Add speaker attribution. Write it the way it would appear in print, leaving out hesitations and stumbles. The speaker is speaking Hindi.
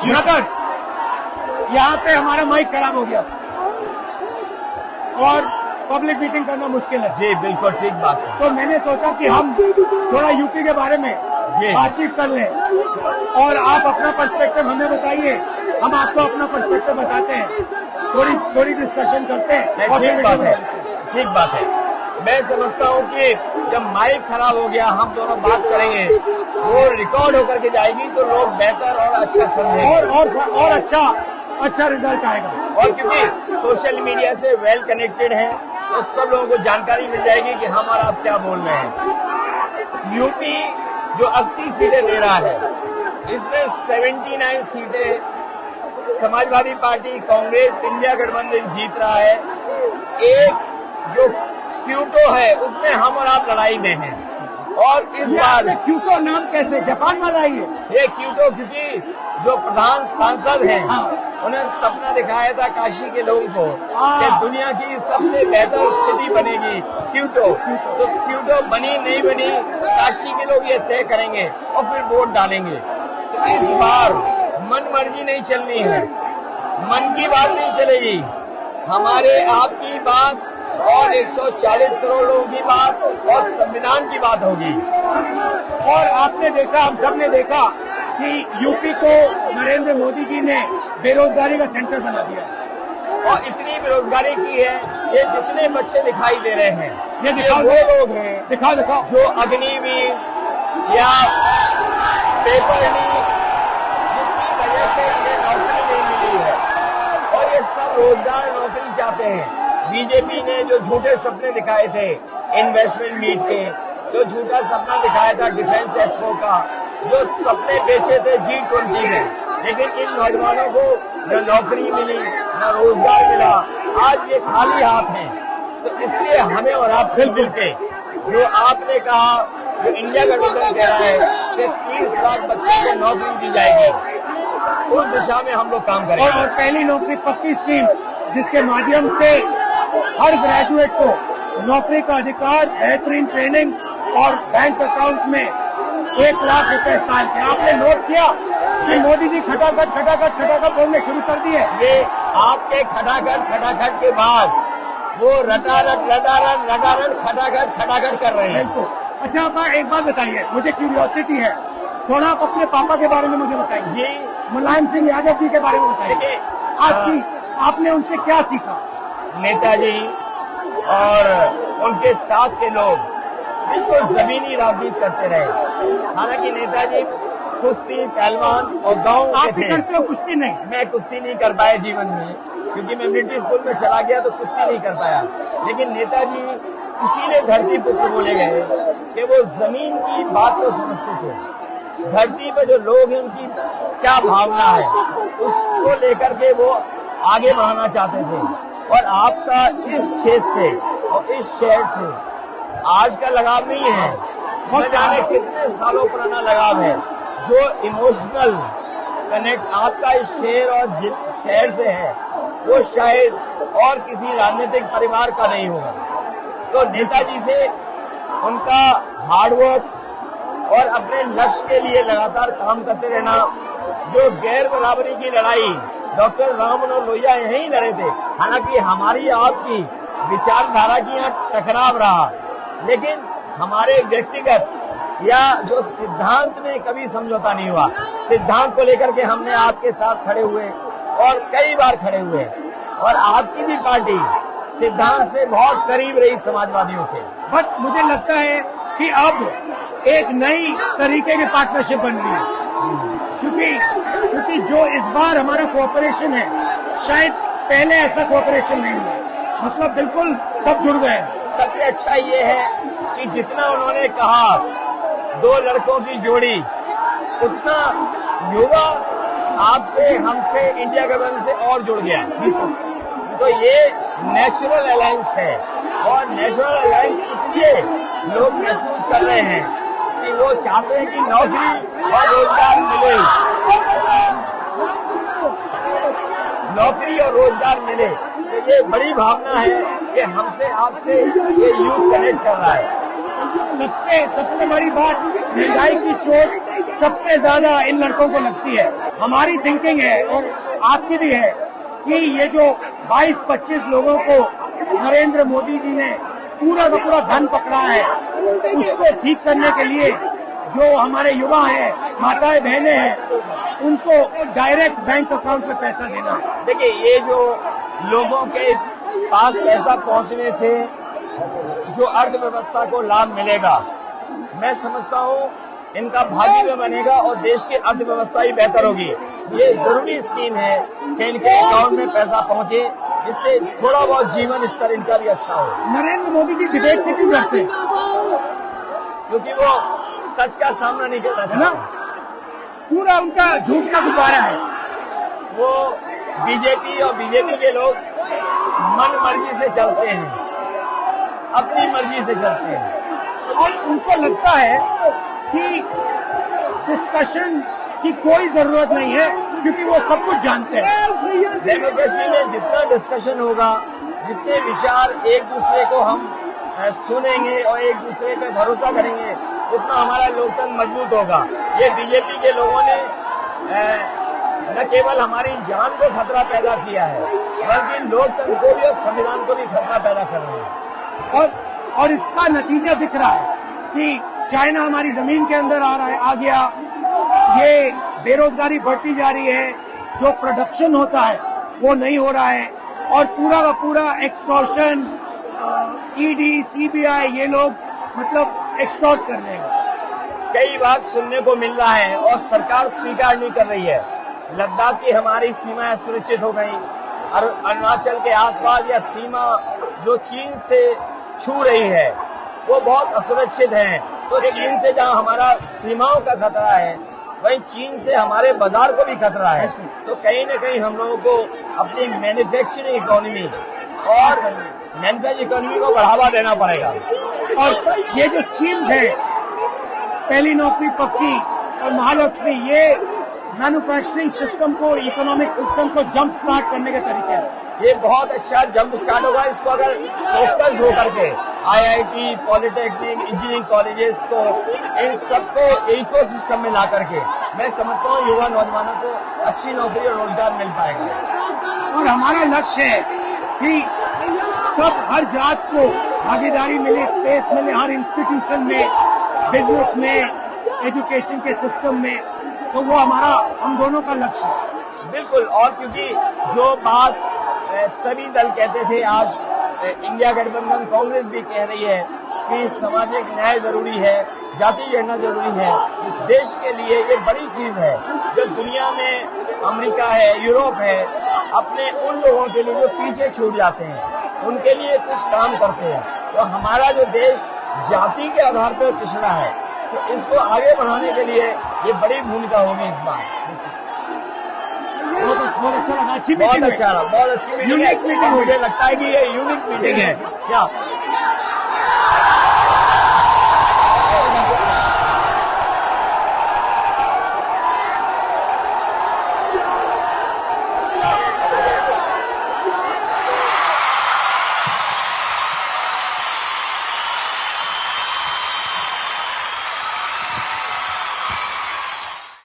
Speaker 1: ब्रदर, यहाँ पे हमारा माइक खराब हो गया और पब्लिक मीटिंग करना मुश्किल है।
Speaker 2: जी बिल्कुल ठीक बात है।
Speaker 1: तो मैंने सोचा कि हम थोड़ा यूपी के बारे में बातचीत कर लें और आप अपना पर्सपेक्टिव हमें बताइए, हम आपको अपना पर्सपेक्टिव बताते हैं, थोड़ी डिस्कशन करते हैं। और
Speaker 2: ठीक बात है, ठीक बात है। मैं समझता हूँ कि जब माइक खराब हो गया हम दोनों बात करेंगे, वो रिकॉर्ड होकर के जाएगी तो लोग बेहतर और अच्छा समझेंगे
Speaker 1: और अच्छा रिजल्ट आएगा।
Speaker 2: और क्योंकि सोशल मीडिया से वेल कनेक्टेड है तो सब लोगों को जानकारी मिल जाएगी कि हम और आप क्या बोल रहे हैं। यूपी जो 80 सीटें दे रहा है, इसमें 79 सीटें समाजवादी पार्टी, कांग्रेस, इंडिया गठबंधन जीत रहा है। एक जो क्यूटो है उसमें हम और आप लड़ाई में हैं। और इस बार
Speaker 1: क्यूटो नाम कैसे जापान वाला ही है
Speaker 2: ये क्यूटो, क्योंकि जो प्रधान सांसद हैं उन्हें सपना दिखाया था काशी के लोगों को कि दुनिया की सबसे बेहतर सिटी बनेगी क्यूटो। तो क्यूटो बनी नहीं बनी काशी के लोग ये तय करेंगे और फिर वोट डालेंगे। तो इस बार मन मर्जी नहीं चलनी है, मन की बात नहीं चलेगी, हमारे आपकी बात और 140 करोड़ लोगों की बात और संविधान की बात होगी।
Speaker 1: और आपने देखा, हम सब ने देखा कि यूपी को नरेंद्र मोदी जी ने बेरोजगारी का सेंटर बना दिया
Speaker 2: और इतनी बेरोजगारी की है। ये जितने बच्चे दिखाई दे रहे हैं
Speaker 1: ये
Speaker 2: वो लोग हैं,
Speaker 1: दिखाओ
Speaker 2: जो अग्निवीर या पेपर लीक, जिसकी वजह से इन्हें नौकरी नहीं मिली है और ये सब रोजगार नौकरी चाहते हैं। बीजेपी ने जो झूठे सपने दिखाए थे इन्वेस्टमेंट मीट के, जो झूठा सपना दिखाया था डिफेंस एक्सपो का, जो सपने बेचे थे G20 में, लेकिन इन नौजवानों को न नौकरी मिली न रोजगार मिला, आज ये खाली हाथ हैं। तो इसलिए हमें और आप मिल के, जो आपने कहा, जो इंडिया गठबंधन कह रहा है कि 30 लाख बच्चों को नौकरी दी जाएगी, उस दिशा में हम लोग काम करेंगे।
Speaker 1: और पहली नौकरी पक्की स्कीम जिसके माध्यम से हर ग्रेजुएट को नौकरी का अधिकार, बेहतरीन ट्रेनिंग और बैंक अकाउंट में 1 लाख रुपए साल के। आपने नोट किया कि मोदी जी खटाखट बोलने शुरू कर दिए।
Speaker 2: ये आपके खटाखट के बाद वो रटारट खटाखट कर रहे हैं।
Speaker 1: अच्छा, आप एक बात बताइए, मुझे क्यूरियोसिटी है, थोड़ा आप अपने पापा के बारे में मुझे बताइए
Speaker 2: जी।
Speaker 1: मुलायम सिंह यादव जी के बारे में बताइए, आपने उनसे क्या सीखा?
Speaker 2: नेताजी और उनके साथ के लोग बिल्कुल जमीनी राजनीति करते रहे। हालांकि नेताजी कुश्ती, पहलवान और गांव के थे।
Speaker 1: करते हो कुश्ती? नहीं,
Speaker 2: मैं कुश्ती नहीं कर पाया जीवन में, क्योंकि मैं मिलिट्री स्कूल में चला गया तो कुश्ती नहीं कर पाया। लेकिन नेताजी इसीलिए धरती पुत्र बोले गए कि वो जमीन की बात को समझते थे। धरती पर जो लोग हैं उनकी क्या भावना है उसको लेकर के वो आगे बढ़ाना चाहते थे। और आपका इस क्षेत्र से और इस शहर से आज का लगाव नहीं है, न जाने कितने सालों पुराना लगाव है। जो इमोशनल कनेक्ट आपका इस शहर और शहर से है वो शायद और किसी राजनीतिक परिवार का नहीं होगा। तो नेताजी से उनका हार्डवर्क और अपने लक्ष्य के लिए लगातार काम करते रहना, जो गैर बराबरी की लड़ाई डॉक्टर राम मनोहर लोहिया यहीं लड़े थे। हालांकि हमारी आपकी विचारधारा की यहाँ टकराव रहा, लेकिन हमारे व्यक्तिगत या जो सिद्धांत में कभी समझौता नहीं हुआ। सिद्धांत को लेकर के हमने आपके साथ खड़े हुए और कई बार खड़े हुए, और आपकी भी पार्टी सिद्धांत से बहुत करीब रही समाजवादियों के।
Speaker 1: बट मुझे लगता है कि अब एक नई तरीके की पार्टनरशिप बन रही है, क्योंकि जो इस बार हमारा कोऑपरेशन है, शायद पहले ऐसा कोऑपरेशन नहीं हुआ। मतलब बिल्कुल सब जुड़ गए।
Speaker 2: सबसे अच्छा ये है कि जितना उन्होंने कहा 2 लड़कों की जोड़ी, उतना युवा आपसे, हमसे, इंडिया गठबंधन से और जुड़ गया। तो ये नेचुरल अलायंस है, और नेचुरल अलायंस इसलिए लोग महसूस कर रहे हैं कि वो चाहते हैं कि नौकरी और रोजगार मिले, नौकरी और रोजगार मिले। तो ये बड़ी भावना है कि हमसे आपसे ये यूथ कनेक्ट कर रहा है।
Speaker 1: सबसे बड़ी बात महंगाई की चोट सबसे ज्यादा इन लड़कों को लगती है। हमारी थिंकिंग है और आपकी भी है कि ये जो 22-25 लोगों को नरेंद्र मोदी जी ने पूरा का पूरा धन पकड़ा है, उसको ठीक करने के लिए जो हमारे युवा हैं, माताएं बहनें हैं, उनको डायरेक्ट बैंक अकाउंट में पैसा देना है।
Speaker 2: देखिए, ये जो लोगों के पास पैसा पहुंचने से जो अर्थव्यवस्था को लाभ मिलेगा, मैं समझता हूँ इनका भाग्य भी बनेगा और देश की अर्थव्यवस्था भी बेहतर होगी। ये जरूरी स्कीम है कि इनके अकाउंट में पैसा पहुंचे, जिससे थोड़ा बहुत जीवन स्तर इनका भी अच्छा हो।
Speaker 1: नरेंद्र मोदी जी डिबेट से क्यों डरते हैं?
Speaker 2: क्योंकि वो सच का सामना नहीं करना चाहते।
Speaker 1: पूरा उनका झूठ का गुब्बारा है।
Speaker 2: वो बीजेपी और बीजेपी के लोग मन मर्जी से चलते हैं, अपनी मर्जी से चलते हैं
Speaker 1: और उनको लगता है कि डिस्कशन की कोई जरूरत नहीं है, क्योंकि वो सब कुछ जानते हैं।
Speaker 2: डेमोक्रेसी में जितना डिस्कशन होगा, जितने विचार एक दूसरे को हम सुनेंगे और एक दूसरे पे भरोसा करेंगे, उतना हमारा लोकतंत्र मजबूत होगा। ये बीजेपी के लोगों ने न केवल हमारी जान को खतरा पैदा किया है, बल्कि लोकतंत्र को भी और संविधान को भी खतरा पैदा कर रहे हैं।
Speaker 1: और इसका नतीजा दिख रहा है कि चाइना हमारी जमीन के अंदर आ गया, ये बेरोजगारी बढ़ती जा रही है, जो प्रोडक्शन होता है वो नहीं हो रहा है, और पूरा का पूरा एक्सटॉर्शन, ईडी, सीबीआई, ये लोग मतलब एक्सटॉर्ट कर रहे हैं।
Speaker 2: कई बात सुनने को मिल रहा है और सरकार स्वीकार नहीं कर रही है। लद्दाख की हमारी सीमाएं सुरक्षित हो गई, और अरुणाचल के आसपास या सीमा जो चीन से छू रही है वो बहुत असुरक्षित है। तो चीन से जहां हमारा सीमाओं का खतरा है, वहीं चीन से हमारे बाजार को भी खतरा है। तो कहीं न कहीं हम लोगों को अपनी मैन्युफैक्चरिंग इकोनॉमी और मैन्युफैक्चरिंग इकोनॉमी को बढ़ावा देना पड़ेगा।
Speaker 1: और ये जो स्कीम्स है, पहली नौकरी पक्की और महालक्ष्मी, ये मैन्युफैक्चरिंग सिस्टम को, इकोनॉमिक सिस्टम को जंप स्टार्ट करने के तरीके हैं।
Speaker 2: ये बहुत अच्छा जंप स्टार्ट होगा। इसको अगर फोकस होकर के IIT, पॉलिटेक्निक, इंजीनियरिंग कॉलेजेस को, इन सबको इकोसिस्टम में ला करके, मैं समझता हूँ युवा नौजवानों को अच्छी नौकरी और रोजगार मिल पाएगा।
Speaker 1: और हमारा लक्ष्य है कि सब, हर जात को भागीदारी मिले, स्पेस मिले, हर इंस्टीट्यूशन में, बिजनेस में, एजुकेशन के सिस्टम में। तो वो हमारा, हम दोनों का लक्ष्य है।
Speaker 2: बिल्कुल। और क्योंकि जो बात सभी दल कहते थे, आज इंडिया गठबंधन कांग्रेस भी कह रही है कि सामाजिक न्याय जरूरी है, जाति गणना जरूरी है। देश के लिए ये बड़ी चीज है। जो दुनिया में अमेरिका है, यूरोप है, अपने उन लोगों के लिए जो पीछे छूट जाते हैं, उनके लिए कुछ काम करते हैं। तो हमारा जो देश जाति के आधार पर पिछड़ा है, तो इसको आगे बढ़ाने के लिए ये बड़ी भूमिका होगी इस बार।
Speaker 1: बहुत अच्छा लगा, अच्छी
Speaker 2: बहुत अच्छा रहा, बहुत अच्छी मीटिंग है। मुझे लगता है कि ये यूनिक मीटिंग है क्या।